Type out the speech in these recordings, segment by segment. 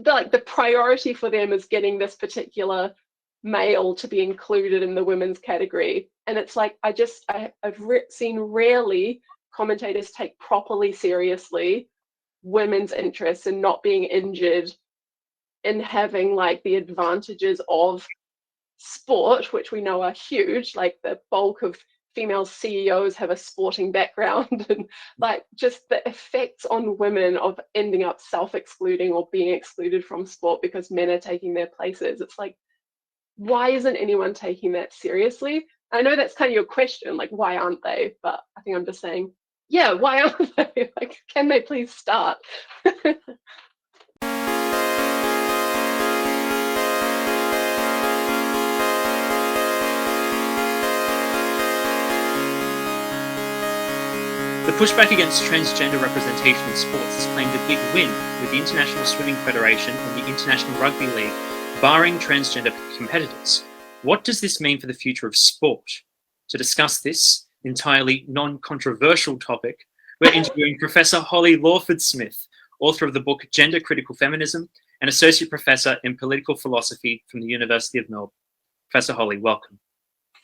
like the priority for them is getting this particular male to be included in the women's category. And it's like, I've seen rarely commentators take properly seriously women's interests and not being injured in having like the advantages of sport, which we know are huge, like the bulk of female CEOs have a sporting background, and like just the effects on women of ending up self-excluding or being excluded from sport because men are taking their places. It's like, why isn't anyone taking that seriously? I know that's kind of your question, like, why aren't they? But I think I'm just saying, yeah, why aren't they? Like, can they please start? The pushback against transgender representation in sports has claimed a big win, with the International Swimming Federation and the International Rugby League barring transgender competitors. What does this mean for the future of sport? To discuss this entirely non-controversial topic, we're interviewing Professor Holly Lawford-Smith, author of the book Gender Critical Feminism and Associate Professor in Political Philosophy from the University of Melbourne. Professor Holly, welcome.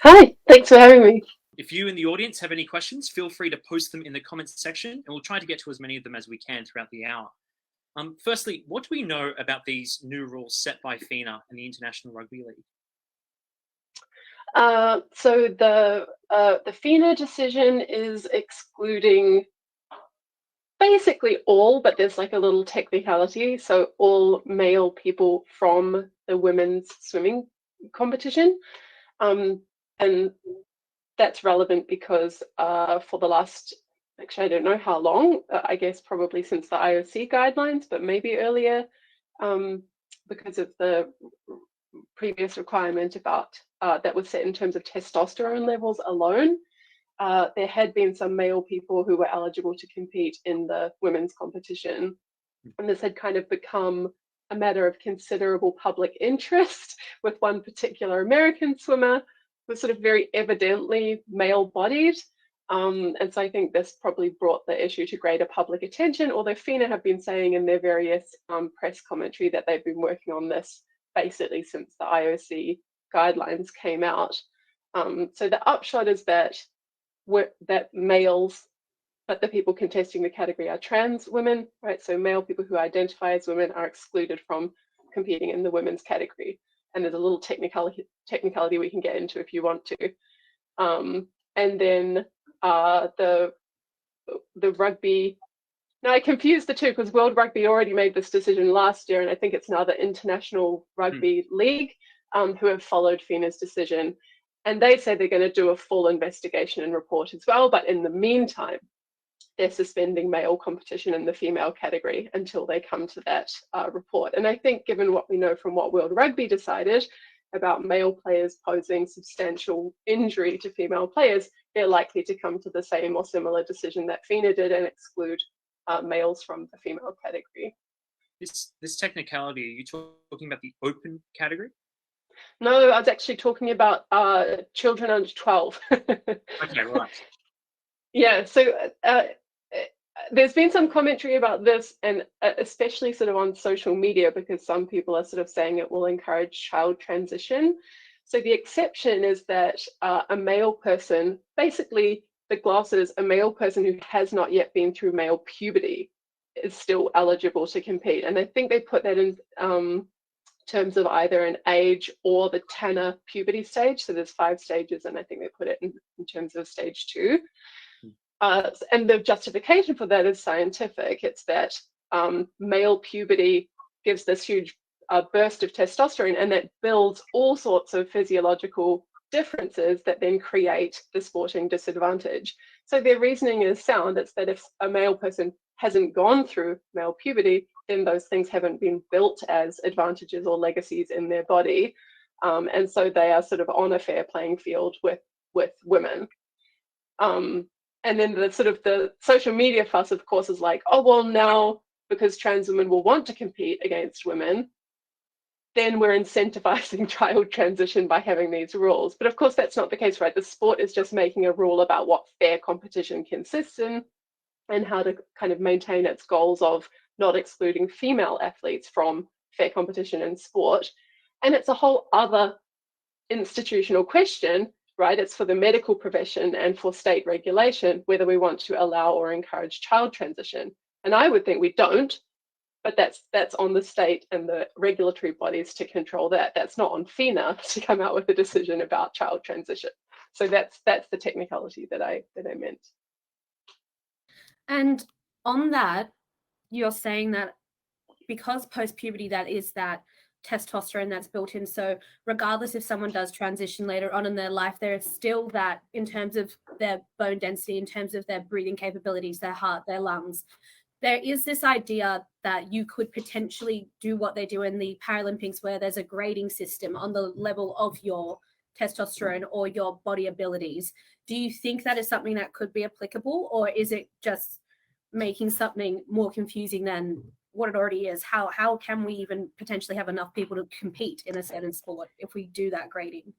Hi, thanks for having me. If you in the audience have any questions, feel free to post them in the comments section, and we'll try to get to as many of them as we can throughout the hour. Firstly, what do we know about these new rules set by FINA and the International Rugby League? So the FINA decision is excluding basically all, but there's like a little technicality. So all male people from the women's swimming competition, and that's relevant because for the last, actually I don't know how long, I guess probably since the IOC guidelines, but maybe earlier, because of the previous requirement about that was set in terms of testosterone levels alone, there had been some male people who were eligible to compete in the women's competition. And this had kind of become a matter of considerable public interest, with one particular American swimmer who was sort of very evidently male-bodied. And so I think this probably brought the issue to greater public attention, although FINA have been saying in their various press commentary that they've been working on this basically since the IOC guidelines came out. So the upshot is that males, but the people contesting the category are trans women, right? So male people who identify as women are excluded from competing in the women's category. And there's a little technicality we can get into if you want to. And then the rugby, now I confused the two because World Rugby already made this decision last year, and I think it's now the International Rugby League who have followed FINA's decision. And they say they're going to do a full investigation and report as well. But in the meantime, they're suspending male competition in the female category until they come to that report. And I think given what we know from what World Rugby decided about male players posing substantial injury to female players, they're likely to come to the same or similar decision that FINA did and exclude males from the female category. This technicality, are you talking about the open category? No, I was actually talking about children under 12. Okay, right. Yeah, so there's been some commentary about this, and especially sort of on social media, because some people are sort of saying it will encourage child transition. So the exception is that a male person, basically the gloss is a male person who has not yet been through male puberty is still eligible to compete. And I think they put that in terms of either an age or the Tanner puberty stage. So there's 5 stages, and I think they put it in terms of stage 2. And the justification for that is scientific. It's that male puberty gives this huge burst of testosterone, and that builds all sorts of physiological differences that then create the sporting disadvantage. So their reasoning is sound. It's that if a male person hasn't gone through male puberty, then those things haven't been built as advantages or legacies in their body. And so they are sort of on a fair playing field with women. And then the sort of the social media fuss, of course, is like, oh, well, now because trans women will want to compete against women, then we're incentivizing child transition by having these rules. But of course, that's not the case, right? The sport is just making a rule about what fair competition consists in and how to kind of maintain its goals of not excluding female athletes from fair competition in sport. And it's a whole other institutional question, right? It's for the medical profession and for state regulation, whether we want to allow or encourage child transition. And I would think we don't, but that's on the state and the regulatory bodies to control that. That's not on FINA to come out with a decision about child transition. So that's the technicality that I meant. And on that, you're saying that because post-puberty, that is that testosterone that's built in. So regardless if someone does transition later on in their life, there is still that in terms of their bone density, in terms of their breathing capabilities, their heart, their lungs. There is this idea that you could potentially do what they do in the Paralympics, where there's a grading system on the level of your testosterone or your body abilities. Do you think that is something that could be applicable, or is it just making something more confusing than what it already is? How can we even potentially have enough people to compete in a certain sport if we do that grading?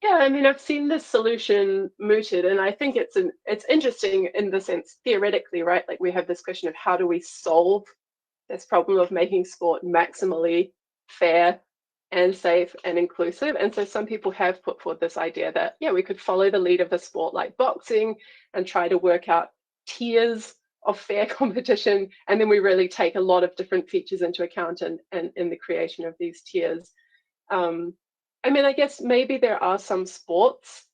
Yeah, I mean, I've seen this solution mooted, and I think it's interesting in the sense theoretically, right? Like we have this question of how do we solve this problem of making sport maximally fair and safe and inclusive. And so some people have put forward this idea that, yeah, we could follow the lead of a sport like boxing and try to work out tiers of fair competition. And then we really take a lot of different features into account and in the creation of these tiers. I mean, I guess maybe there are some sports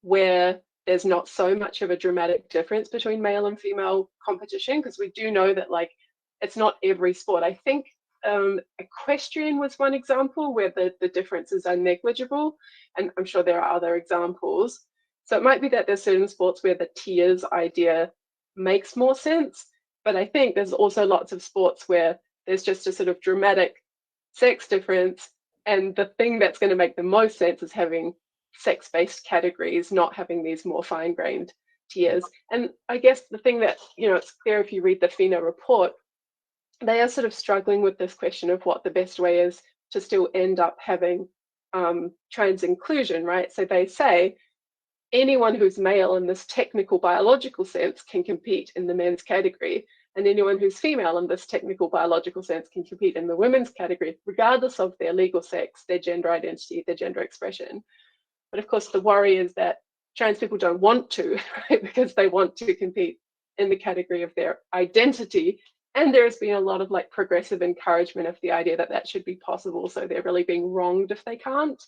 where there's not so much of a dramatic difference between male and female competition, because we do know that like it's not every sport. I think equestrian was one example where the differences are negligible, and I'm sure there are other examples. So it might be that there's certain sports where the tiers idea makes more sense, but I think there's also lots of sports where there's just a sort of dramatic sex difference, and the thing that's going to make the most sense is having sex-based categories, not having these more fine-grained tiers. And I guess the thing that, you know, it's clear if you read the FINA report, they are sort of struggling with this question of what the best way is to still end up having trans inclusion, right? So they say anyone who's male in this technical biological sense can compete in the men's category, and anyone who's female in this technical biological sense can compete in the women's category, regardless of their legal sex, their gender identity, their gender expression. But of course, the worry is that trans people don't want to, right? Because they want to compete in the category of their identity. And there's been a lot of like progressive encouragement of the idea that that should be possible. So they're really being wronged if they can't.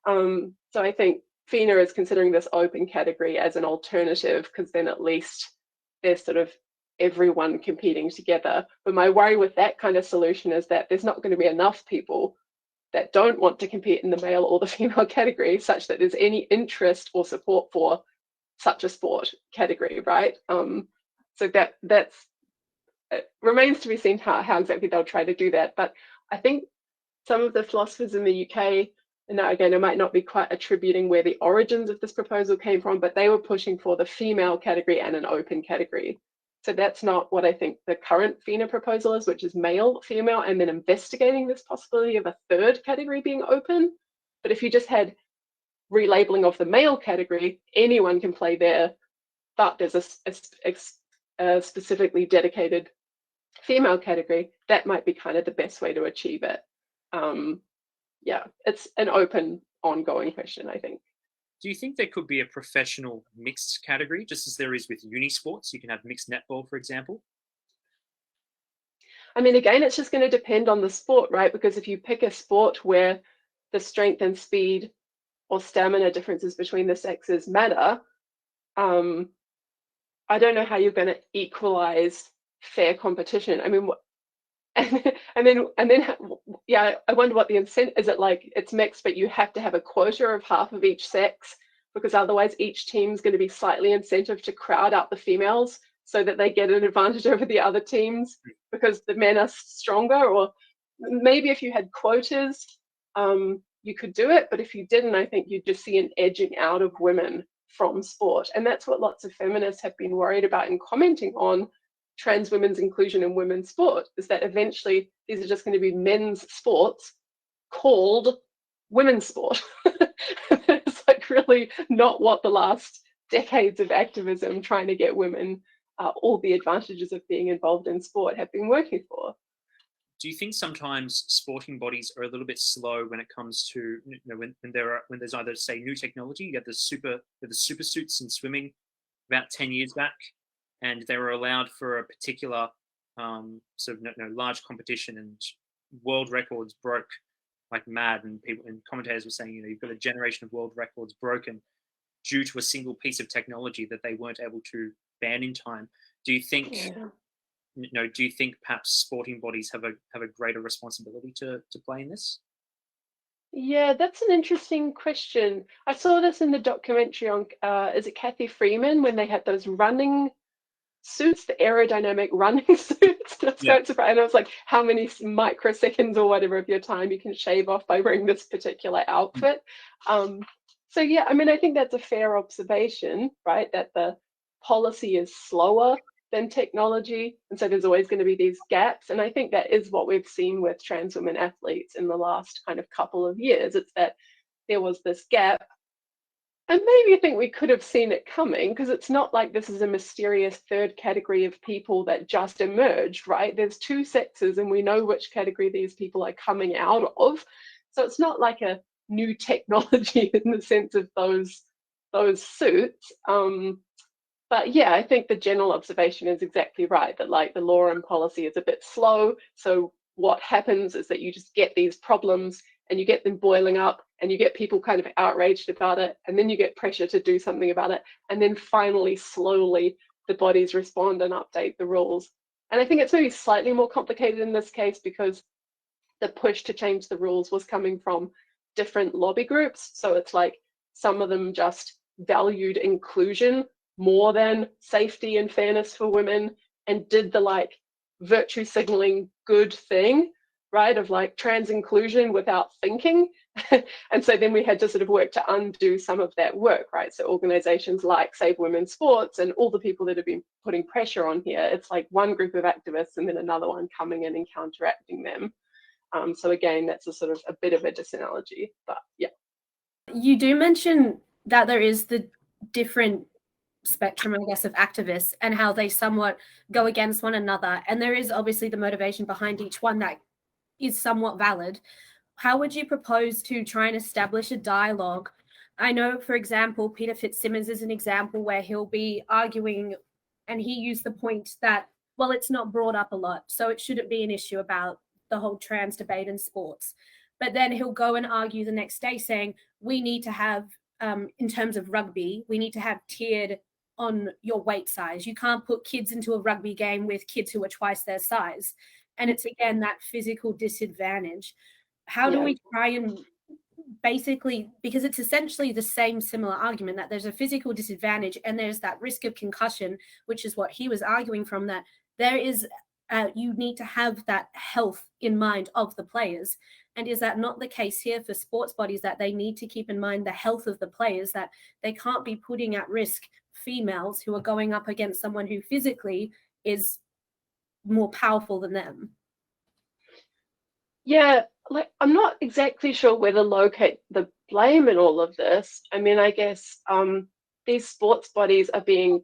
So I think FINA is considering this open category as an alternative, because then at least there's sort of everyone competing together. But my worry with that kind of solution is that there's not going to be enough people that don't want to compete in the male or the female category such that there's any interest or support for such a sport category, right? So that's it remains to be seen how exactly they'll try to do that. But I think some of the philosophers in the UK, and now again, I might not be quite attributing where the origins of this proposal came from, but they were pushing for the female category and an open category. So that's not what I think the current FINA proposal is, which is male, female, and then investigating this possibility of a third category being open. But if you just had relabeling of the male category, anyone can play there, but there's a specifically dedicated female category, that might be kind of the best way to achieve it. Yeah, it's an open, ongoing question, I think. Do you think there could be a professional mixed category, just as there is with uni sports? You can have mixed netball, for example. I mean, again, it's just going to depend on the sport, right? Because if you pick a sport where the strength and speed or stamina differences between the sexes matter, I don't know how you're going to equalize fair competition. I mean, and then, yeah, I wonder what the incentive is. It like it's mixed, but you have to have a quota of half of each sex, because otherwise each team's going to be slightly incentive to crowd out the females so that they get an advantage over the other teams because the men are stronger. Or maybe if you had quotas, you could do it, but if you didn't, I think you'd just see an edging out of women from sport. And that's what lots of feminists have been worried about in commenting on trans women's inclusion in women's sport, is that eventually these are just going to be men's sports called women's sport. It's like really not what the last decades of activism trying to get women all the advantages of being involved in sport have been working for. do you think sometimes sporting bodies are a little bit slow when it comes to, when there's either, say, new technology? You get the super suits in swimming about 10 years back, and they were allowed for a particular sort of large competition, and world records broke like mad, and commentators were saying, you've got a generation of world records broken due to a single piece of technology that they weren't able to ban in time. Do you think? Yeah. Do you think perhaps sporting bodies have a greater responsibility to play in this? Yeah, that's an interesting question. I saw this in the documentary on, is it Katherine Freeman, when they had those running suits, the aerodynamic running suits. I was quite surprised. And I was like, how many microseconds or whatever of your time you can shave off by wearing this particular outfit? So yeah, I mean, I think that's a fair observation, right? That the policy is slower than technology, and so there's always going to be these gaps. And I think that is what we've seen with trans women athletes in the last kind of couple of years. It's that there was this gap, and maybe I think we could have seen it coming, because it's not like this is a mysterious third category of people that just emerged, right? There's two sexes, and we know which category these people are coming out of. So it's not like a new technology in the sense of those suits. But yeah, I think the general observation is exactly right, that like the law and policy is a bit slow. So what happens is that you just get these problems, and you get them boiling up, and you get people kind of outraged about it, and then you get pressure to do something about it, and then finally, slowly, the bodies respond and update the rules. And I think it's maybe slightly more complicated in this case, because the push to change the rules was coming from different lobby groups. So it's like some of them just valued inclusion more than safety and fairness for women, and did the like virtue signaling good thing, right, of like trans inclusion without thinking. And so then we had to sort of work to undo some of that work, right? So organizations like Save Women's Sports and all the people that have been putting pressure on here, it's like one group of activists and then another one coming in and counteracting them. So again, that's a sort of a bit of a disanalogy, but yeah. You do mention that there is the different spectrum, I guess, of activists, and how they somewhat go against one another. And there is obviously the motivation behind each one that is somewhat valid. How would you propose to try and establish a dialogue? I know, for example, Peter Fitzsimmons is an example where he'll be arguing, and he used the point that, well, it's not brought up a lot, so it shouldn't be an issue about the whole trans debate in sports. But then he'll go and argue the next day saying, we need to have, in terms of rugby, we need to have tiered on your weight size. You can't put kids into a rugby game with kids who are twice their size. And it's, again, that physical disadvantage. How do we try and basically, because it's essentially the same similar argument, that there's a physical disadvantage and there's that risk of concussion, which is what he was arguing from, that there is, you need to have that health in mind of the players. And is that not the case here for sports bodies, that they need to keep in mind the health of the players, that they can't be putting at risk females who are going up against someone who physically is more powerful than them? Yeah, like I'm not exactly sure where to locate the blame in all of this. I mean, I guess these sports bodies are being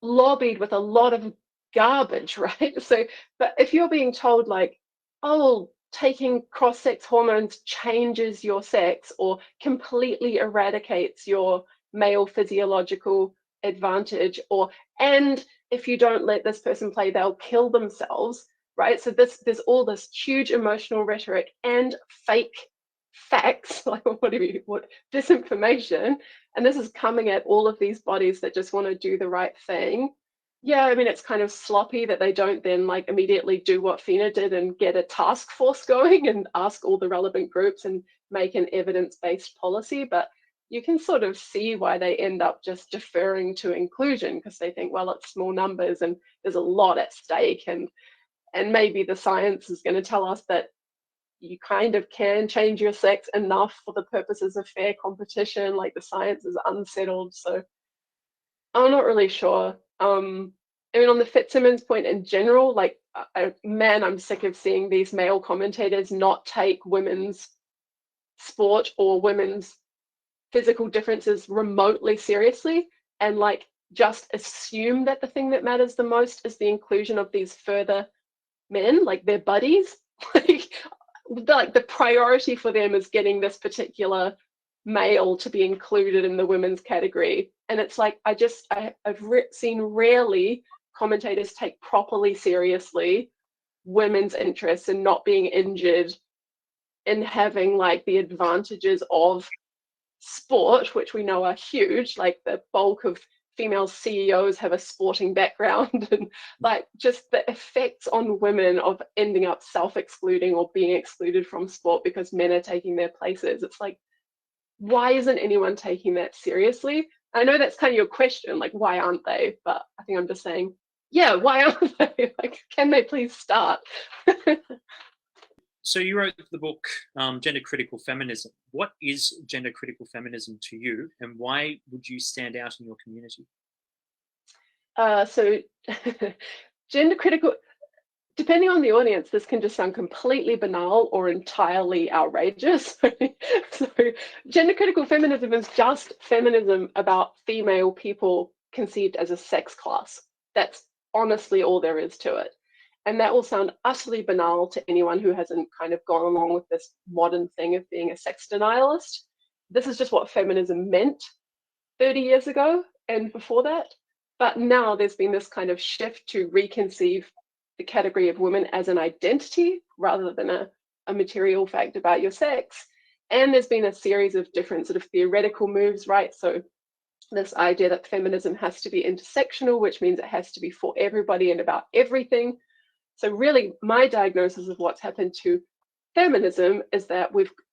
lobbied with a lot of garbage, right? So, but if you're being told like, oh, taking cross-sex hormones changes your sex or completely eradicates your male physiological advantage, or and if you don't let this person play, they'll kill themselves, right? So there's all this huge emotional rhetoric and fake facts, like what disinformation, and this is coming at all of these bodies that just want to do the right thing. Yeah, I mean, it's kind of sloppy that they don't then like immediately do what FINA did and get a task force going and ask all the relevant groups and make an evidence-based policy. But you can sort of see why they end up just deferring to inclusion, because they think, well, it's small numbers and there's a lot at stake, and maybe the science is going to tell us that you kind of can change your sex enough for the purposes of fair competition. Like the science is unsettled, so I'm not really sure. I mean, on the Fitzsimmons point in general, like, man, I'm sick of seeing these male commentators not take women's sport or women's physical differences remotely seriously, and like just assume that the thing that matters the most is the inclusion of these further men, like their buddies. Like the priority for them is getting this particular male to be included in the women's category. And it's like, I've seen rarely commentators take properly seriously women's interests and not being injured in having like the advantages of sport, which we know are huge. Like the bulk of female CEOs have a sporting background, and like just the effects on women of ending up self-excluding or being excluded from sport because men are taking their places. It's like, why isn't anyone taking that seriously? I know that's kind of your question, like, why aren't they? But I think I'm just saying, yeah, why aren't they? Like, can they please start? So you wrote the book, Gender Critical Feminism. What is gender critical feminism to you, and why would you stand out in your community? So gender critical, depending on the audience, this can just sound completely banal or entirely outrageous. So gender critical feminism is just feminism about female people conceived as a sex class. That's honestly all there is to it. And that will sound utterly banal to anyone who hasn't kind of gone along with this modern thing of being a sex denialist. This is just what feminism meant 30 years ago and before that. But now there's been this kind of shift to reconceive the category of women as an identity rather than a material fact about your sex. And there's been a series of different sort of theoretical moves, right? So this idea that feminism has to be intersectional, which means it has to be for everybody and about everything. So really, my diagnosis of what's happened to feminism is that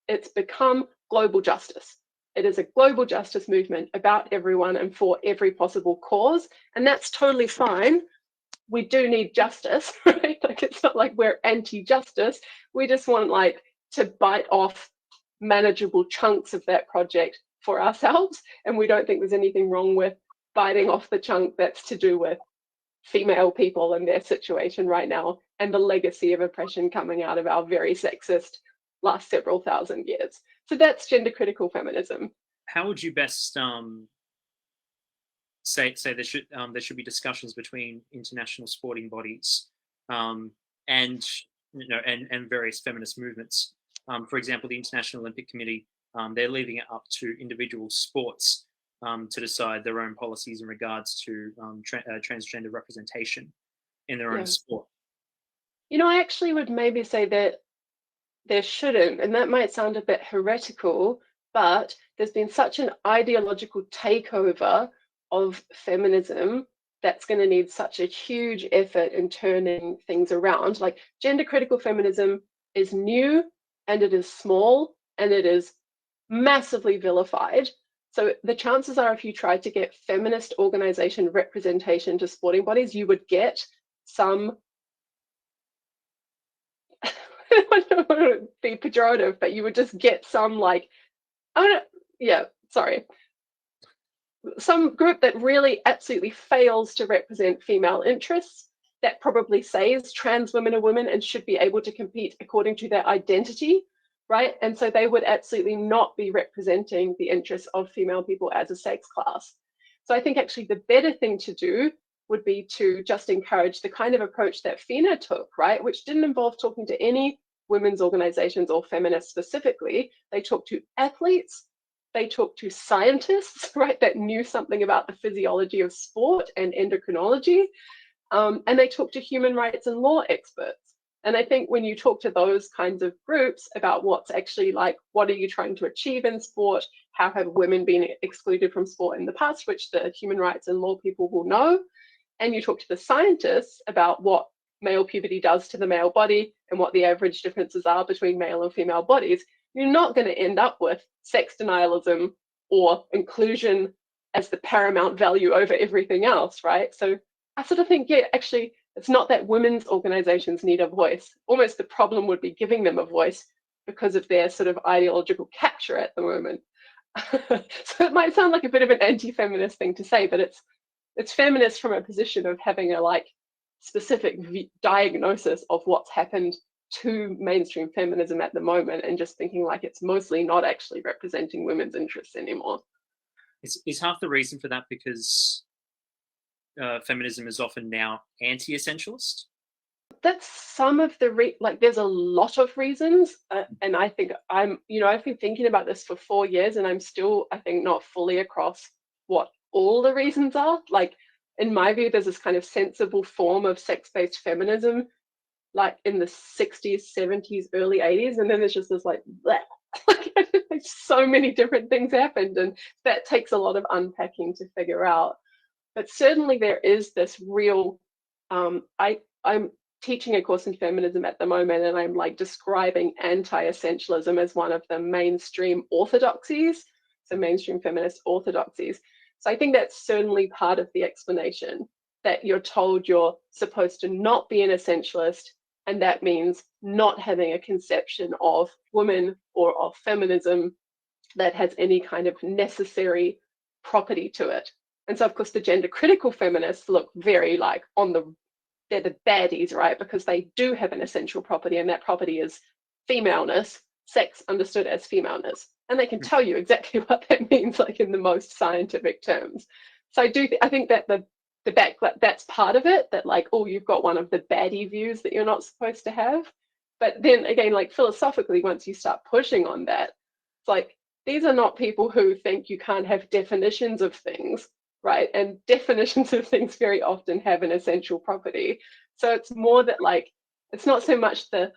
it's become global justice. It is a global justice movement about everyone and for every possible cause, and that's totally fine. We do need justice, right? Like, it's not like we're anti-justice. We just want like to bite off manageable chunks of that project for ourselves, and we don't think there's anything wrong with biting off the chunk that's to do with female people and their situation right now and the legacy of oppression coming out of our very sexist last several thousand years. So that's gender critical feminism. How would you best say there should be discussions between international sporting bodies and various feminist movements? For example, the International Olympic Committee, they're leaving it up to individual sports to decide their own policies in regards to transgender representation in their own sport. You know, I actually would maybe say that there shouldn't, and that might sound a bit heretical, but there's been such an ideological takeover of feminism that's going to need such a huge effort in turning things around. Like, gender critical feminism is new, and it is small, and it is massively vilified. So the chances are, if you tried to get feminist organization representation to sporting bodies, you would get some, I don't want to be pejorative, but you would just get some like, some group that really absolutely fails to represent female interests, that probably says trans women are women and should be able to compete according to their identity, right? And so they would absolutely not be representing the interests of female people as a sex class. So I think actually the better thing to do would be to just encourage the kind of approach that FINA took, right? Which didn't involve talking to any women's organizations or feminists specifically. They talked to athletes, they talked to scientists, right, that knew something about the physiology of sport and endocrinology, and they talked to human rights and law experts. And I think when you talk to those kinds of groups about what's actually like, what are you trying to achieve in sport? How have women been excluded from sport in the past, which the human rights and law people will know? And you talk to the scientists about what male puberty does to the male body and what the average differences are between male and female bodies, you're not going to end up with sex denialism or inclusion as the paramount value over everything else, right? So I sort of think, yeah, actually, it's not that women's organizations need a voice. Almost the problem would be giving them a voice because of their sort of ideological capture at the moment. So it might sound like a bit of an anti-feminist thing to say, but it's feminist from a position of having a like specific diagnosis of what's happened to mainstream feminism at the moment, and just thinking like it's mostly not actually representing women's interests anymore. Is half the reason for that because feminism is often now anti-essentialist? That's some of the there's a lot of reasons, and I think I've been thinking about this for 4 years, and I'm still, I think, not fully across what all the reasons are. Like, in my view, there's this kind of sensible form of sex-based feminism, like in the 60s, 70s, early 80s, and then there's just this like so many different things happened, and that takes a lot of unpacking to figure out. But certainly there is this real, I'm teaching a course in feminism at the moment, and I'm like describing anti-essentialism as one of the mainstream orthodoxies, so mainstream feminist orthodoxies. So I think that's certainly part of the explanation, that you're told you're supposed to not be an essentialist, and that means not having a conception of women or of feminism that has any kind of necessary property to it. And so, of course, the gender critical feminists look very like they're the baddies, right? Because they do have an essential property, and that property is femaleness, sex understood as femaleness. And they can tell you exactly what that means, like in the most scientific terms. So I think that the backlash, that's part of it, that like, oh, you've got one of the baddie views that you're not supposed to have. But then again, like philosophically, once you start pushing on that, it's like, these are not people who think you can't have definitions of things, right? And definitions of things very often have an essential property. So it's more that like, it's not so much the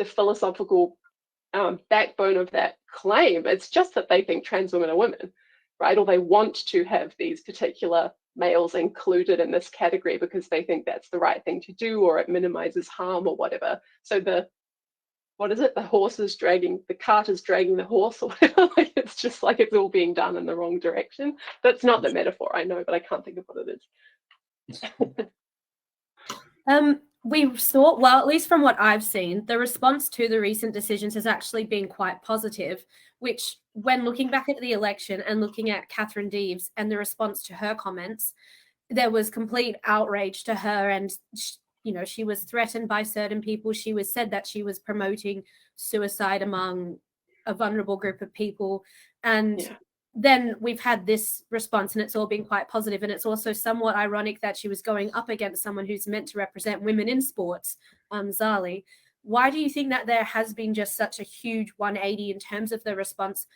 philosophical backbone of that claim. It's just that they think trans women are women, right? Or they want to have these particular males included in this category because they think that's the right thing to do, or it minimizes harm or whatever. So the cart is dragging the horse or whatever. Like, it's just like it's all being done in the wrong direction. That's not the metaphor, I know, but I can't think of what it is. We saw, well, at least from what I've seen, the response to the recent decisions has actually been quite positive, which, when looking back at the election and looking at Catherine Deves and the response to her comments, there was complete outrage to her, and she was threatened by certain people. She was said that she was promoting suicide among a vulnerable group of people. And then we've had this response, and it's all been quite positive. And it's also somewhat ironic that she was going up against someone who's meant to represent women in sports, Zali. Why do you think that there has been just such a huge 180 in terms of the response?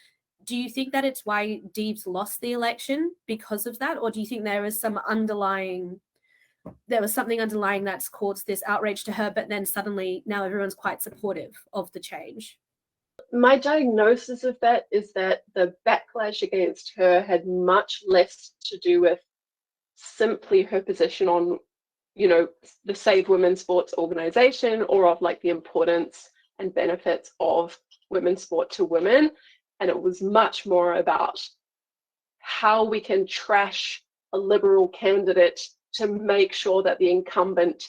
Do you think that it's why Deves lost the election because of that? Or do you think there was something underlying that's caused this outrage to her, but then suddenly now everyone's quite supportive of the change? My diagnosis of that is that the backlash against her had much less to do with simply her position on, the Save Women's Sports organization, or of like the importance and benefits of women's sport to women. And it was much more about how we can trash a liberal candidate to make sure that the incumbent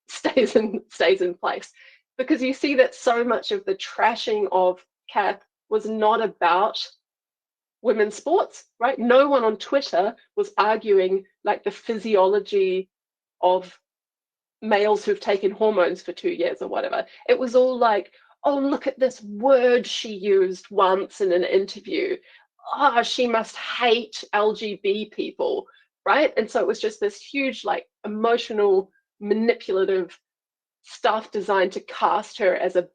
stays in place. Because you see that so much of the trashing of Kath was not about women's sports, right? No one on Twitter was arguing like the physiology of males who've taken hormones for 2 years or whatever. It was all like, oh, look at this word she used once in an interview. Oh, she must hate LGBT people, right? And so it was just this huge, like, emotional, manipulative stuff designed to cast her as a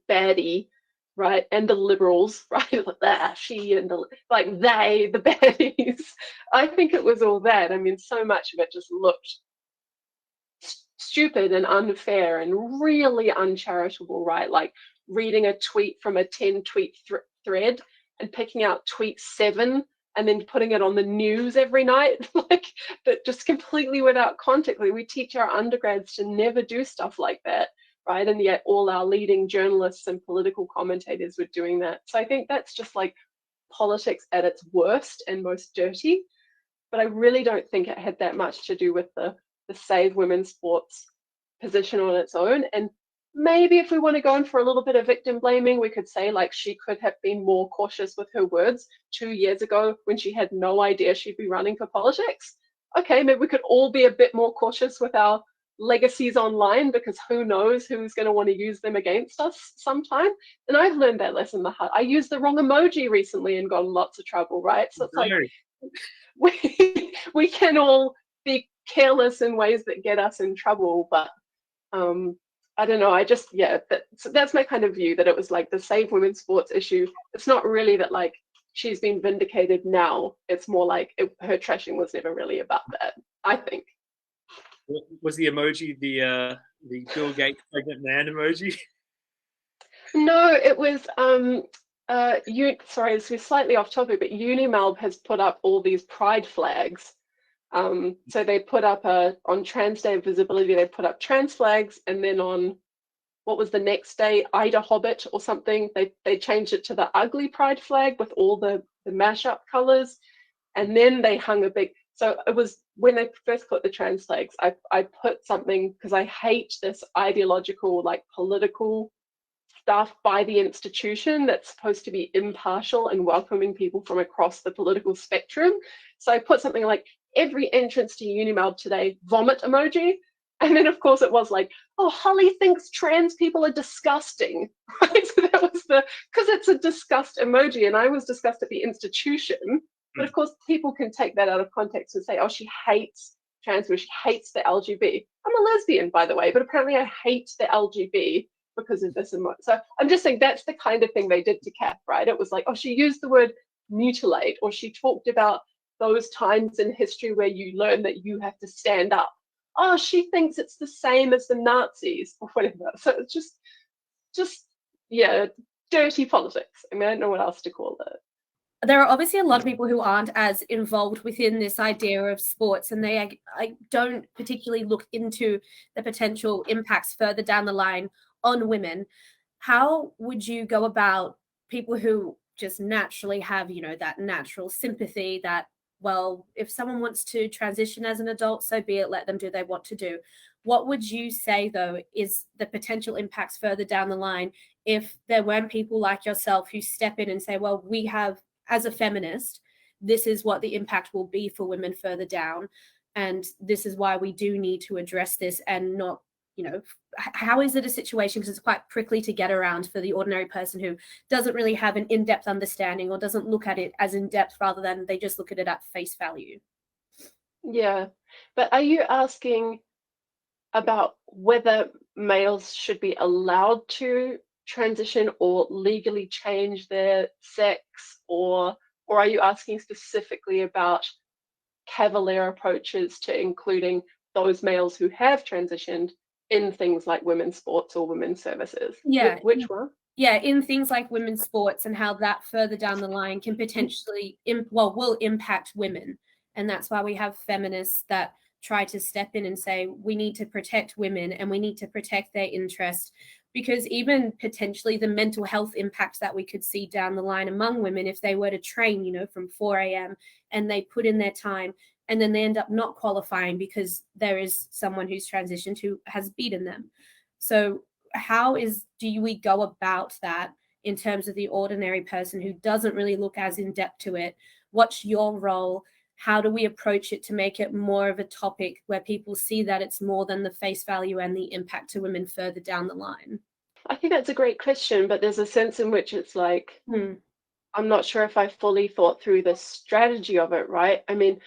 baddie, right? And the liberals, right? Like, she and the baddies. I think it was all that. I mean, so much of it just looked stupid and unfair and really uncharitable, right? Like reading a tweet from a 10-tweet thread and picking out tweet 7 and then putting it on the news every night, like that, just completely without context. Like, we teach our undergrads to never do stuff like that, right? And yet all our leading journalists and political commentators were doing that. So I think that's just like politics at its worst and most dirty. But I really don't think it had that much to do with the Save Women's Sports position on its own. And maybe if we want to go in for a little bit of victim blaming, we could say like she could have been more cautious with her words 2 years ago when she had no idea she'd be running for politics. Okay, maybe we could all be a bit more cautious with our legacies online, because who knows who's going to want to use them against us sometime. And I've learned that lesson the hard. I used the wrong emoji recently and got in lots of trouble, right? So it's like we can all be careless in ways that get us in trouble, but I don't know. I just, yeah, that's my kind of view, that it was like the Save Women's Sports issue. It's not really that like she's been vindicated now. It's more like her trashing was never really about that, I think. Was the emoji the Bill Gates pregnant man emoji? No, it was sorry, this is slightly off topic, but UniMelb has put up all these pride flags. So they put up on Trans Day of Visibility, they put up trans flags, and then on what was the next day, Ida Hobbit or something, they changed it to the ugly pride flag with all the mashup colors, and then they hung a big. So it was when they first put the trans flags, I put something, because I hate this ideological, like political stuff by the institution that's supposed to be impartial and welcoming people from across the political spectrum. So I put something like, every entrance to UniMelb today, vomit emoji. And then of course it was like, oh, Holly thinks trans people are disgusting, right? So that was because it's a disgust emoji, and I was disgust at the institution. But of course people can take that out of context and say, oh, she hates trans people, she hates the LGB. I'm a lesbian, by the way, but apparently I hate the LGB because of this. So I'm just saying that's the kind of thing they did to Kath, right? It was like, oh, she used the word mutilate, or she talked about those times in history where you learn that you have to stand up. Oh, she thinks it's the same as the Nazis or whatever. So it's just yeah, dirty politics. I mean, I don't know what else to call it. There are obviously a lot of people who aren't as involved within this idea of sports, and I don't particularly look into the potential impacts further down the line on women. How would you go about people who just naturally have, that natural sympathy that, well, if someone wants to transition as an adult, so be it, let them do what they want to do. What would you say, though, is the potential impacts further down the line if there weren't people like yourself who step in and say, well, we have, as a feminist, this is what the impact will be for women further down, and this is why we do need to address this, and not, how is it a situation, because it's quite prickly to get around for the ordinary person who doesn't really have an in-depth understanding or doesn't look at it as in-depth, rather than they just look at it at face value. Yeah, but are you asking about whether males should be allowed to transition or legally change their sex, or are you asking specifically about cavalier approaches to including those males who have transitioned in things like women's sports or women's services? Yeah. Which one? Yeah, in things like women's sports, and how that further down the line can potentially, will impact women. And that's why we have feminists that try to step in and say, we need to protect women and we need to protect their interest, because even potentially the mental health impact that we could see down the line among women if they were to train, from 4 a.m. and they put in their time, and then they end up not qualifying because there is someone who's transitioned who has beaten them. So how do we go about that in terms of the ordinary person who doesn't really look as in depth to it? What's your role? How do we approach it to make it more of a topic where people see that it's more than the face value and the impact to women further down the line? I think that's a great question, but there's a sense in which it's like, I'm not sure if I fully thought through the strategy of it, right? I mean,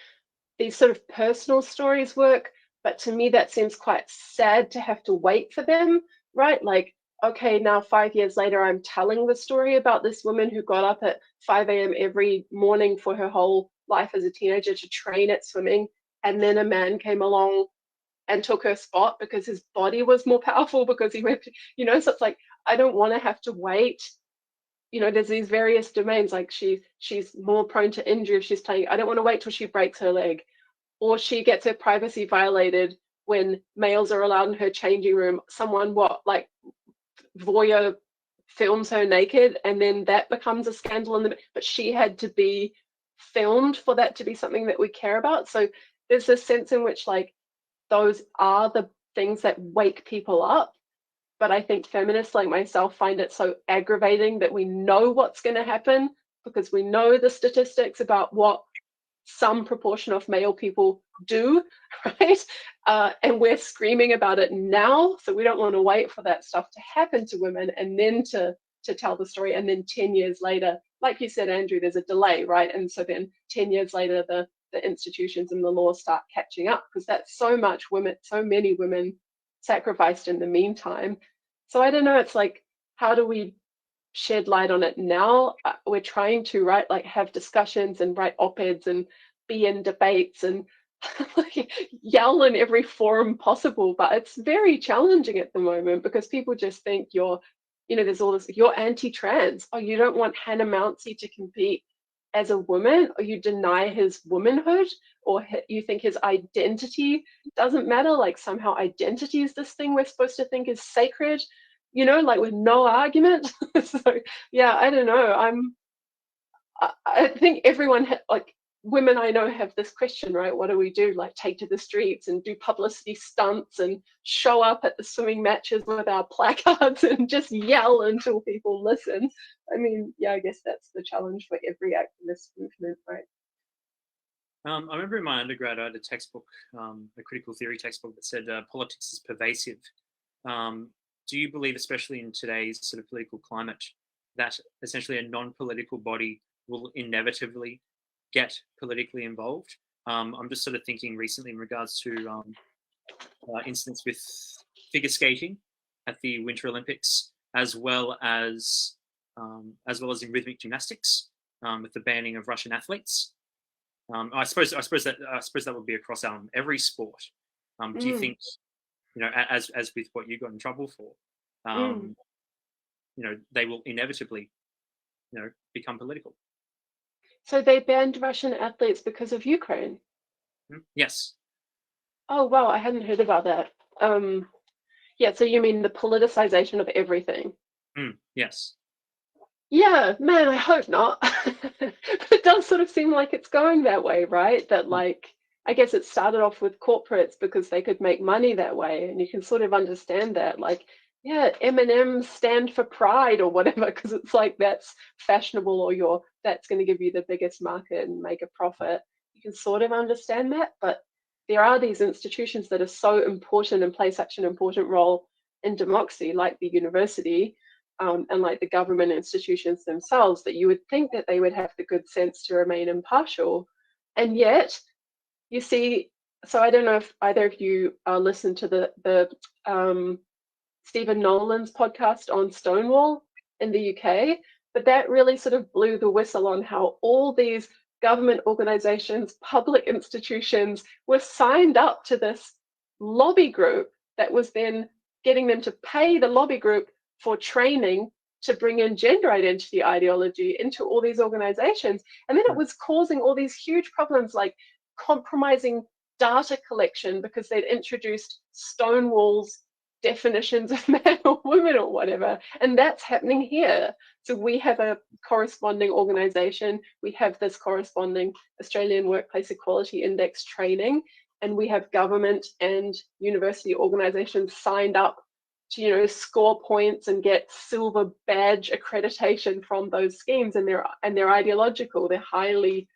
these sort of personal stories work, but to me that seems quite sad to have to wait for them, right? Like, okay, now 5 years later, I'm telling the story about this woman who got up at 5 a.m. every morning for her whole life as a teenager to train at swimming, and then a man came along and took her spot because his body was more powerful, because he went, so it's like, I don't want to have to wait. There's these various domains, like she's more prone to injury if she's playing. I don't want to wait till she breaks her leg, or she gets her privacy violated when males are allowed in her changing room. Someone voyeur films her naked, and then that becomes a scandal but she had to be filmed for that to be something that we care about. So there's this sense in which, like, those are the things that wake people up. But I think feminists like myself find it so aggravating that we know what's going to happen, because we know the statistics about what some proportion of male people do, right? And we're screaming about it now. So we don't want to wait for that stuff to happen to women and then to tell the story. And then 10 years later, like you said, Andrew, there's a delay, right? And so then 10 years later, the institutions and the law start catching up, because that's so many women sacrificed in the meantime. So I don't know, it's like, how do we shed light on it now? We're trying to have discussions and write op-eds and be in debates and yell in every forum possible, but it's very challenging at the moment because people just think there's all this, you're anti-trans, or you don't want Hannah Mountsie to compete as a woman, or you deny his womanhood, or you think his identity doesn't matter, like somehow identity is this thing we're supposed to think is sacred, with no argument. So yeah, I don't know. I think everyone women I know have this question, right? What do we do? Like, take to the streets and do publicity stunts and show up at the swimming matches with our placards and just yell until people listen. I mean, yeah, I guess that's the challenge for every activist movement, right? I remember in my undergrad, I had a textbook, a critical theory textbook that said politics is pervasive. Do you believe, especially in today's sort of political climate, that essentially a non-political body will inevitably get politically involved? I'm just sort of thinking recently in regards to incidents with figure skating at the Winter Olympics, as well as in rhythmic gymnastics, with the banning of Russian athletes. I suppose that would be across every sport. Do you think, as with what you got in trouble for, they will inevitably, become political? So they banned Russian athletes because of Ukraine? Yes. Oh, wow, I hadn't heard about that. Yeah, so you mean the politicization of everything? Yes. Yeah, man, I hope not. It does sort of seem like it's going that way, right? That I guess it started off with corporates because they could make money that way, and you can sort of understand that. Yeah, M&Ms stand for pride or whatever, because it's like that's fashionable, or that's going to give you the biggest market and make a profit. You can sort of understand that, but there are these institutions that are so important and play such an important role in democracy, like the university, and like the government institutions themselves, that you would think that they would have the good sense to remain impartial. And yet, you see, so I don't know if either of you listened to the Stephen Nolan's podcast on Stonewall in the UK, but that really sort of blew the whistle on how all these government organizations, public institutions were signed up to this lobby group that was then getting them to pay the lobby group for training to bring in gender identity ideology into all these organizations. And then it was causing all these huge problems, like compromising data collection because they'd introduced Stonewall's definitions of man or woman or whatever. And that's happening here. So we have a corresponding organization. We have this corresponding Australian Workplace Equality Index training, and we have government and university organizations signed up to score points and get silver badge accreditation from those schemes, and they're ideological, they're highly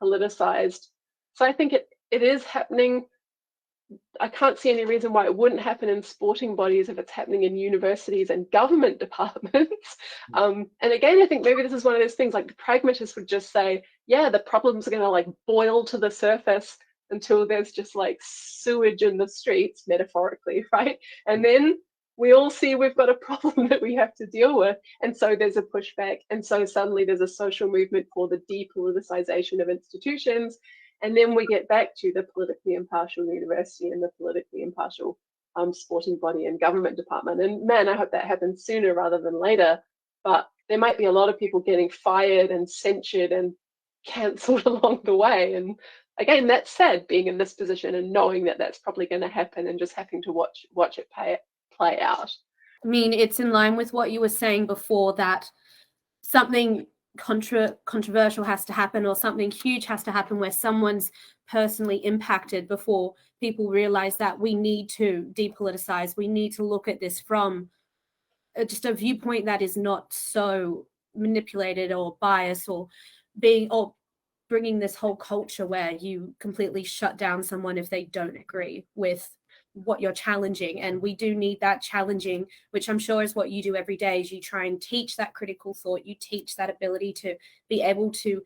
politicized. So I think it is happening. I can't see any reason why it wouldn't happen in sporting bodies if it's happening in universities and government departments. And again, I think maybe this is one of those things, like the pragmatists would just say, yeah, the problems are going to boil to the surface until there's just sewage in the streets, metaphorically, right? And then we all see we've got a problem that we have to deal with. And so there's a pushback. And so suddenly there's a social movement for the depoliticization of institutions. And then we get back to the politically impartial university and the politically impartial sporting body and government department. And man, I hope that happens sooner rather than later. But there might be a lot of people getting fired and censured and cancelled along the way. And again, that's sad, being in this position and knowing that that's probably going to happen and just having to watch it play out. I mean, it's in line with what you were saying before, that something controversial has to happen, or something huge has to happen where someone's personally impacted before people realize that we need to depoliticize. We need to look at this from just a viewpoint that is not so manipulated or biased, or bringing this whole culture where you completely shut down someone if they don't agree with what you're challenging. And we do need that challenging, which I'm sure is what you do every day, is you try and teach that critical thought, you teach that ability to be able to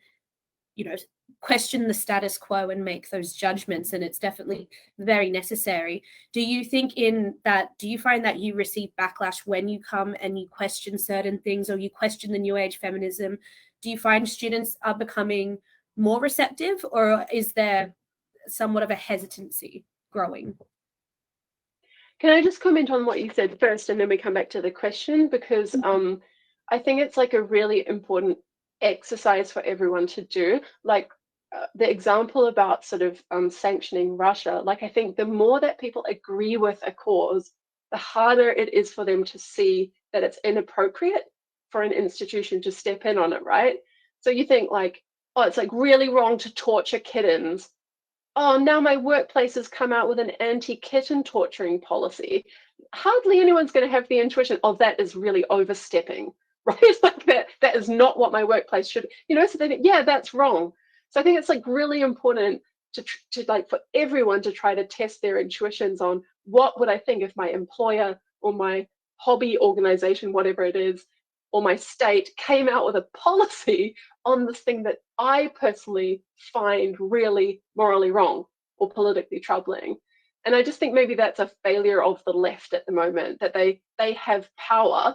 question the status quo and make those judgments, and it's definitely very necessary. Do you think do you find that you receive backlash when you come and you question certain things, or you question the new age feminism? Do you find students are becoming more receptive, or is there somewhat of a hesitancy growing? Can I just comment on what you said first, and then we come back to the question? Because I think it's like a really important exercise for everyone to do. Like the example about sort of sanctioning Russia, like I think the more that people agree with a cause, the harder it is for them to see that it's inappropriate for an institution to step in on it, right? So you think like, oh, it's like really wrong to torture kittens. Oh, now my workplace has come out with an anti-kitten torturing policy. Hardly anyone's going to have the intuition, oh, that is really overstepping, right? Like that is not what my workplace should, so they think, yeah, that's wrong. So I think it's like really important to like for everyone to try to test their intuitions on what would I think if my employer or my hobby organization, whatever it is, or my state came out with a policy on this thing that I personally find really morally wrong or politically troubling. And I just think maybe that's a failure of the left at the moment, that they have power,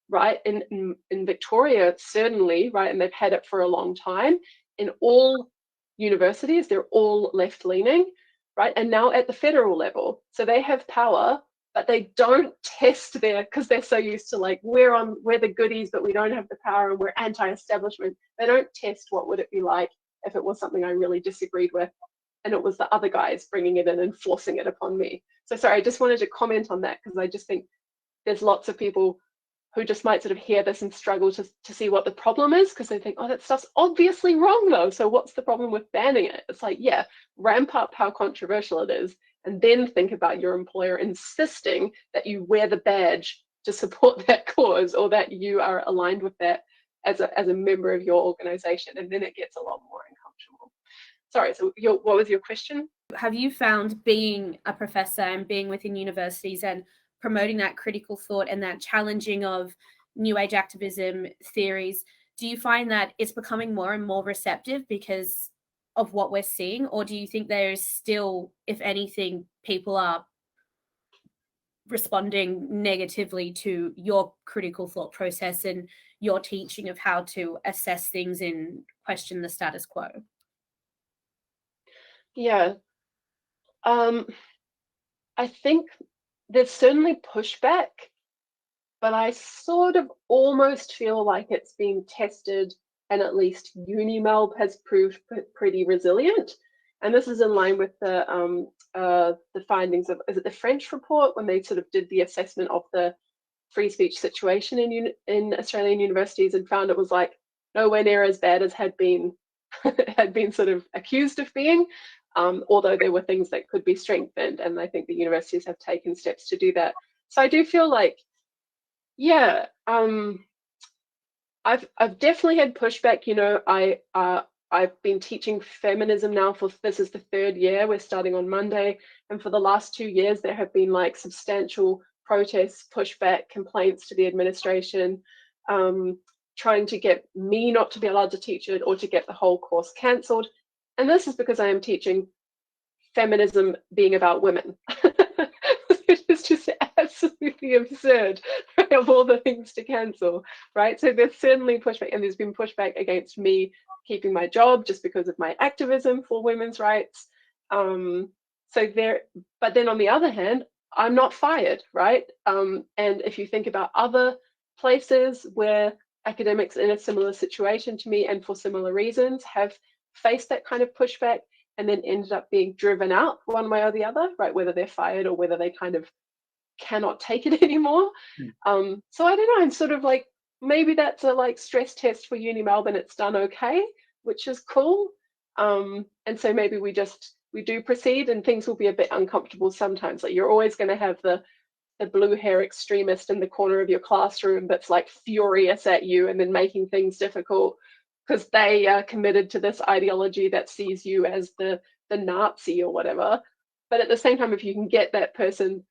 right? In Victoria, certainly, right? And they've had it for a long time. In all universities, they're all left-leaning, right? And now at the federal level. So they have power, but they don't test because they're so used to like, we're the goodies, but we don't have the power and we're anti-establishment. They don't test what would it be like if it was something I really disagreed with and it was the other guys bringing it in and forcing it upon me. So sorry, I just wanted to comment on that because I just think there's lots of people who just might sort of hear this and struggle to see what the problem is because they think, oh, that stuff's obviously wrong though. So what's the problem with banning it? It's like, yeah, ramp up how controversial it is and then think about your employer insisting that you wear the badge to support that cause or that you are aligned with that as a member of your organization. And then it gets a lot more uncomfortable. Sorry, so what was your question? Have you found being a professor and being within universities and promoting that critical thought and that challenging of new age activism theories, do you find that it's becoming more and more receptive because of what we're seeing? Or do you think there is still, if anything, people are responding negatively to your critical thought process and your teaching of how to assess things and question the status quo? Yeah. I think there's certainly pushback, but I sort of almost feel like it's being tested, and at least UniMelb has proved pretty resilient. And this is in line with the findings of, is it the French report, when they sort of did the assessment of the free speech situation in Australian universities and found it was like nowhere near as bad as had been sort of accused of being. Although there were things that could be strengthened, and I think the universities have taken steps to do that. So I do feel like, yeah, I've definitely had pushback. I've been teaching feminism now this is the 3rd year. We're starting on Monday, and for the last 2 years there have been like substantial protests, pushback, complaints to the administration, trying to get me not to be allowed to teach it or to get the whole course cancelled. And this is because I am teaching feminism being about women. It is just absolutely absurd, right, of all the things to cancel, right? So there's certainly pushback, and there's been pushback against me keeping my job just because of my activism for women's rights. But then on the other hand, I'm not fired, right? And if you think about other places where academics in a similar situation to me and for similar reasons have faced that kind of pushback and then ended up being driven out one way or the other, right? Whether they're fired or whether they kind of cannot take it anymore. So I don't know, I'm sort of like, maybe that's a like stress test for Uni Melbourne. It's done okay, which is cool. And so maybe we do proceed, and things will be a bit uncomfortable sometimes. Like you're always going to have the blue hair extremist in the corner of your classroom that's like furious at you and then making things difficult because they are committed to this ideology that sees you as the Nazi or whatever. But at the same time, if you can get that person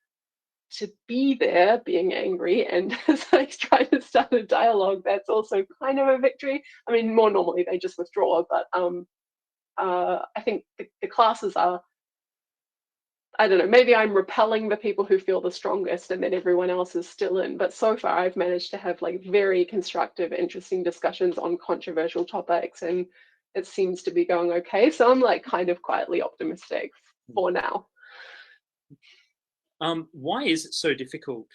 to be there being angry and like try to start a dialogue, that's also kind of a victory. I mean, more normally they just withdraw, but I think the classes are, I don't know, maybe I'm repelling the people who feel the strongest and then everyone else is still in. But so far I've managed to have like very constructive, interesting discussions on controversial topics, and it seems to be going okay. So I'm like kind of quietly optimistic for now. Why is it so difficult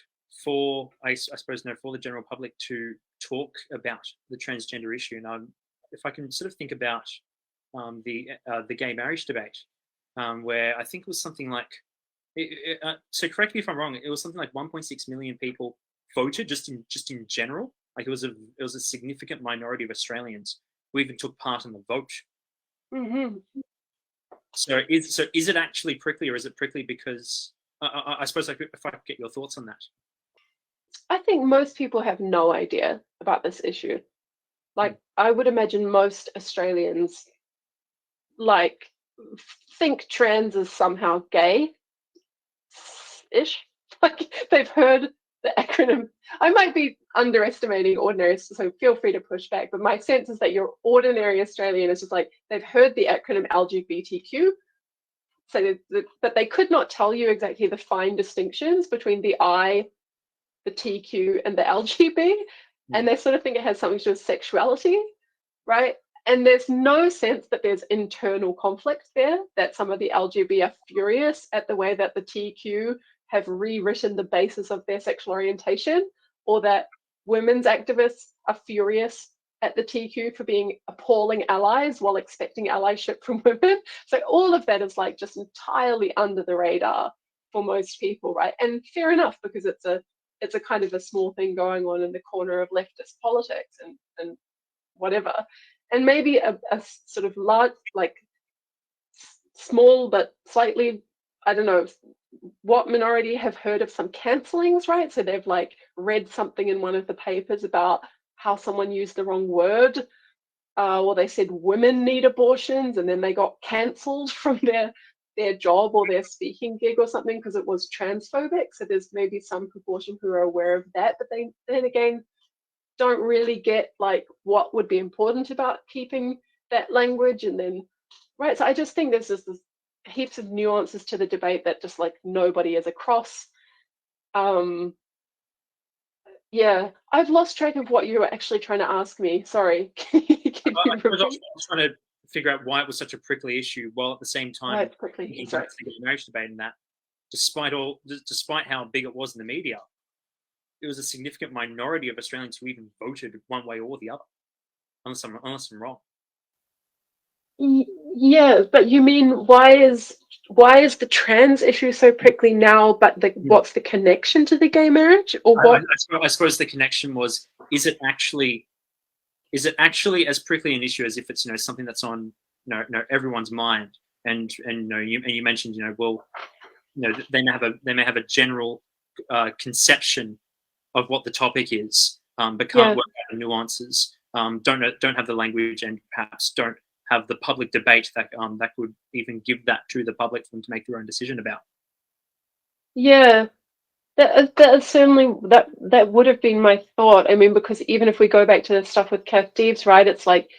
for, I suppose, for the general public to talk about the transgender issue? And if I can sort of think about the gay marriage debate, where I think it was something like, so correct me if I'm wrong, it was something like 1.6 million people voted just in general. Like it was a significant minority of Australians who even took part in the vote. Mm-hmm. So is it actually prickly, or is it prickly because I suppose if I could get your thoughts on that? I think most people have no idea about this issue. Like, I would imagine most Australians like think trans is somehow gay-ish. Like they've heard the acronym. I might be underestimating ordinary, so feel free to push back. But my sense is that your ordinary Australian is just like, they've heard the acronym LGBTQ, so but they could not tell you exactly the fine distinctions between the I, the TQ, and the LGB, and they sort of think it has something to do with sexuality, right? And there's no sense that there's internal conflict there, that some of the LGB are furious at the way that the TQ have rewritten the basis of their sexual orientation, or that women's activists are furious at the TQ for being appalling allies while expecting allyship from women. So all of that is like just entirely under the radar for most people, right? And fair enough, because it's a kind of a small thing going on in the corner of leftist politics and whatever. And maybe a sort of large, like small but slightly, I don't know what minority have heard of some cancellings, right? So they've like read something in one of the papers about how someone used the wrong word, or they said women need abortions, and then they got cancelled from their job or their speaking gig or something because it was transphobic. So there's maybe some proportion who are aware of that, but they then again don't really get like what would be important about keeping that language. And then, right, so I just think there's this heaps of nuances to the debate that just like nobody is across. Yeah, I've lost track of what you were actually trying to ask me. Sorry. Can you I was trying to figure out why it was such a prickly issue, while at the same time thinking about the marriage debate, and that despite how big it was in the media, it was a significant minority of Australians who even voted one way or the other, unless I'm wrong. Yeah, but you mean why is the trans issue so prickly now, but what's the connection to the gay marriage, or what? I suppose the connection was, is it actually as prickly an issue as if it's something that's on everyone's mind, and you mentioned well, they may have a general conception of what the topic is, but can't work out the nuances, don't have the language, and perhaps don't have the public debate that would even give that to the public for them to make their own decision about. Yeah, that certainly that would have been my thought. I mean, because even if we go back to the stuff with Kath Deves, right, it's like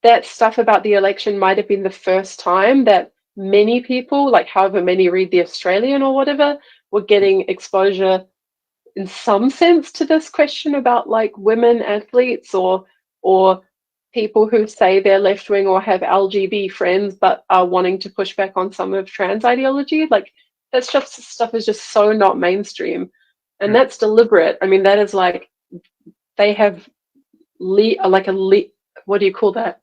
that stuff about the election might have been the first time that many people, like however many read the Australian or whatever, were getting exposure in some sense to this question about like women athletes or people who say they're left-wing or have LGB friends but are wanting to push back on some of trans ideology. Like that stuff is just so not mainstream, and that's deliberate. I mean, that is like they have what do you call that?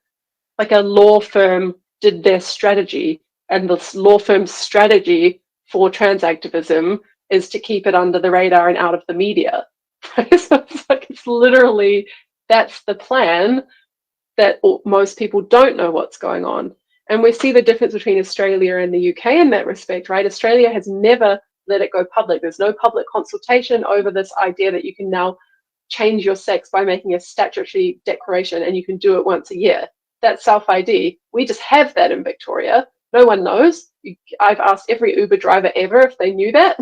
Like a law firm did their strategy, and the law firm's strategy for trans activism is to keep it under the radar and out of the media. Right? So it's literally that's the plan, that most people don't know what's going on. And we see the difference between Australia and the UK in that respect, right? Australia has never let it go public. There's no public consultation over this idea that you can now change your sex by making a statutory declaration, and you can do it once a year. That's self-ID. We just have that in Victoria. No one knows. I've asked every Uber driver ever if they knew that.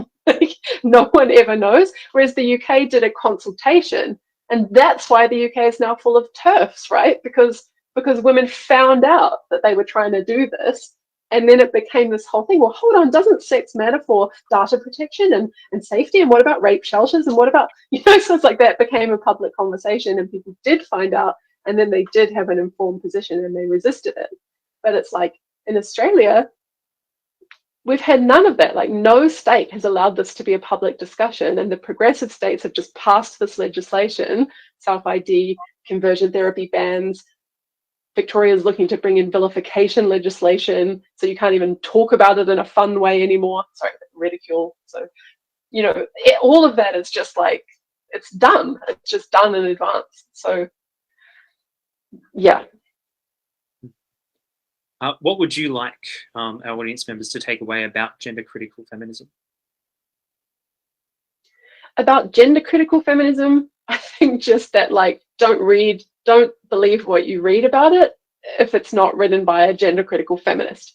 No one ever knows. Whereas the UK did a consultation, and that's why the UK is now full of TERFs, right? Because because women found out that they were trying to do this. And then it became this whole thing. Well, hold on, doesn't sex matter for data protection and safety? And what about rape shelters? And what about, so it's like that became a public conversation, and people did find out, and then they did have an informed position and they resisted it. But it's like in Australia, we've had none of that. Like, no state has allowed this to be a public discussion, and the progressive states have just passed this legislation, self-ID, conversion therapy bans. Victoria's looking to bring in vilification legislation, so you can't even talk about it in a fun way anymore. Sorry, ridicule. So, all of that is just like, it's done. It's just done in advance. So, yeah. What would you like our audience members to take away about gender critical feminism? About gender critical feminism, I think just that, like, don't believe what you read about it if it's not written by a gender critical feminist.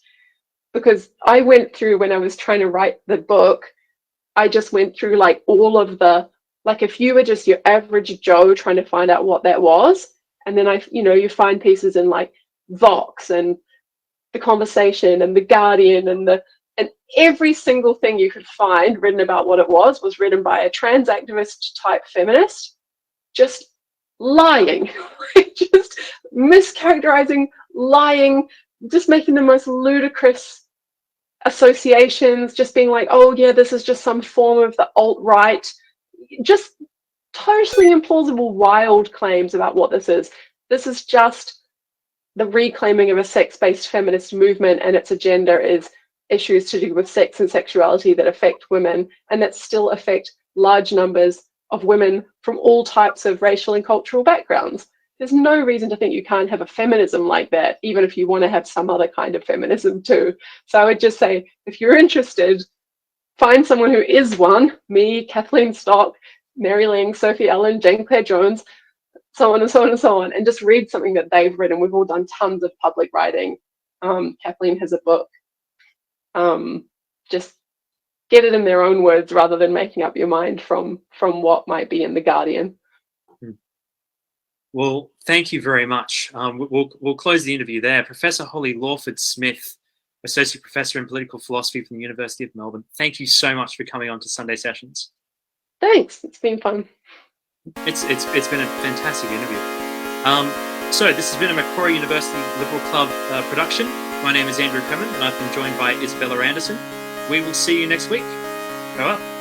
Because I went through, when I was trying to write the book, I just went through like all of the, like, if you were just your average Joe trying to find out what that was, and then you find pieces in like Vox and The Conversation and The Guardian and every single thing you could find written about what it was written by a trans activist type feminist, just lying, just mischaracterizing, lying, just making the most ludicrous associations, just being like, oh yeah, this is just some form of the alt-right, just totally implausible, wild claims about what this is. This is just the reclaiming of a sex-based feminist movement, and its agenda is issues to do with sex and sexuality that affect women, and that still affect large numbers of women from all types of racial and cultural backgrounds. There's no reason to think you can't have a feminism like that, even if you want to have some other kind of feminism too. So I would just say, if you're interested, find someone who is one, me, Kathleen Stock, Mary Ling, Sophie Ellen, Jane Claire Jones, so on and so on and so on, and just read something that they've written. We've all done tons of public writing. Kathleen has a book. Just get it in their own words rather than making up your mind from what might be in The Guardian. Well, thank you very much. We'll close the interview there. Professor Holly Lawford-Smith, Associate Professor in Political Philosophy from the University of Melbourne, thank you so much for coming on to Sunday Sessions. Thanks, it's been fun. It's been a fantastic interview. So this has been a Macquarie University Liberal Club production. My name is Andrew Cremen, and I've been joined by Isabella Anderson. We will see you next week. Go up.